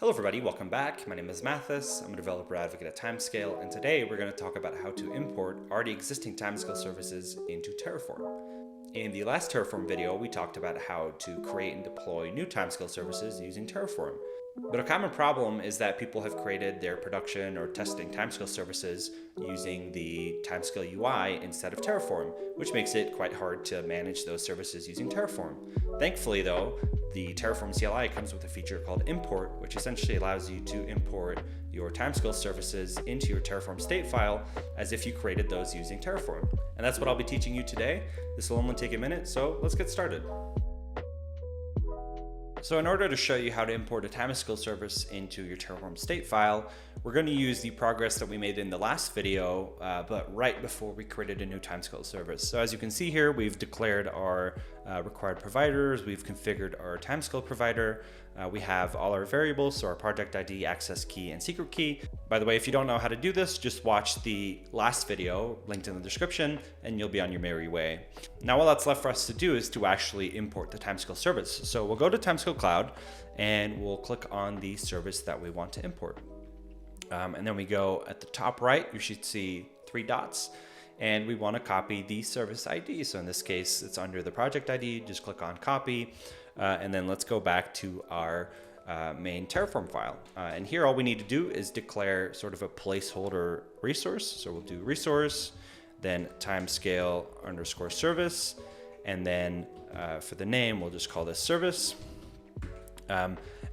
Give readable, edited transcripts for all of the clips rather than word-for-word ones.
Hello everybody, welcome back. My name is 𝗥𝗲𝗃𝗃. I'm a developer advocate at Timescale, and today we're going to talk about how to import already existing Timescale services into Terraform. In the last Terraform video, we talked about how to create and deploy new Timescale services using Terraform. But a common problem is that people have created their production or testing Timescale services using the Timescale UI instead of Terraform, which makes it quite hard to manage those services using Terraform. Thankfully though, the Terraform CLI comes with a feature called import, which essentially allows you to import your Timescale services into your Terraform state file as if you created those using Terraform. And that's what I'll be teaching you today. This will only take a minute, so let's get started. So in order to show you how to import a Timescale service into your Terraform state file, we're going to use the progress that we made in the last video, but right before we created a new Timescale service. So as you can see here, we've declared our required providers, we've configured our Timescale provider, we have all our variables, so our project ID, access key, and secret key. By the way, if you don't know how to do this, just watch the last video linked in the description and you'll be on your merry way. Now all that's left for us to do is to actually import the Timescale service. So we'll go to Timescale Cloud and we'll click on the service that we want to import. And then we go at the top right, you should see 3 dots. And we want to copy the service ID. So in this case, it's under the project ID. Just click on copy. And then let's go back to our main Terraform file. And here all we need to do is declare sort of a placeholder resource. So we'll do resource, then timescale underscore service. And then for the name, we'll just call this service.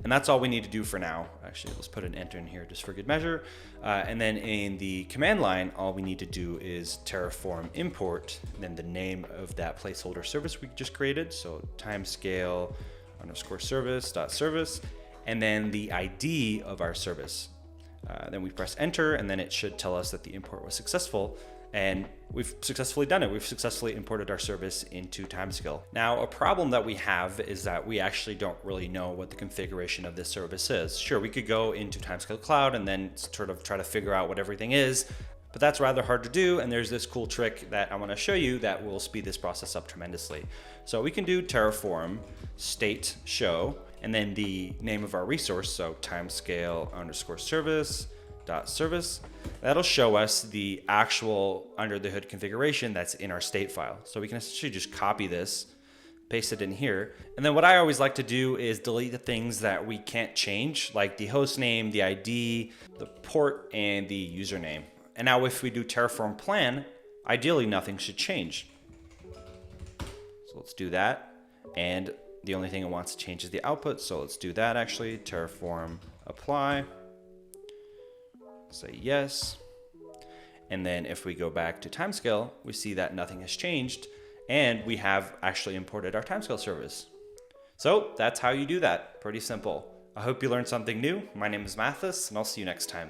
And that's all we need to do for now. Actually, let's put an enter in here just for good measure. And then in the command line, all we need to do is Terraform import, and then the name of that placeholder service we just created. So timescale underscore service dot service, and then the ID of our service. Then we press enter, and then it should tell us that the import was successful. And we've successfully done it. We've successfully imported our service into Timescale. Now, a problem that we have is that we actually don't really know what the configuration of this service is. Sure, we could go into Timescale Cloud and then sort of try to figure out what everything is, but that's rather hard to do. And there's this cool trick that I want to show you that will speed this process up tremendously. So we can do Terraform state show, and then the name of our resource, so timescale underscore service dot service. That'll show us the actual under the hood configuration that's in our state file. So we can essentially just copy this, paste it in here. And then what I always like to do is delete the things that we can't change, like the host name, the ID, the port, and the username. And now if we do Terraform plan, ideally nothing should change. So let's do that. And the only thing it wants to change is the output. So let's do that actually. Terraform apply. Say yes. And then if we go back to Timescale, we see that nothing has changed and we have actually imported our Timescale service. So that's how you do that. Pretty simple. I hope you learned something new. My name is 𝗥𝗲𝗃𝗃, and I'll see you next time.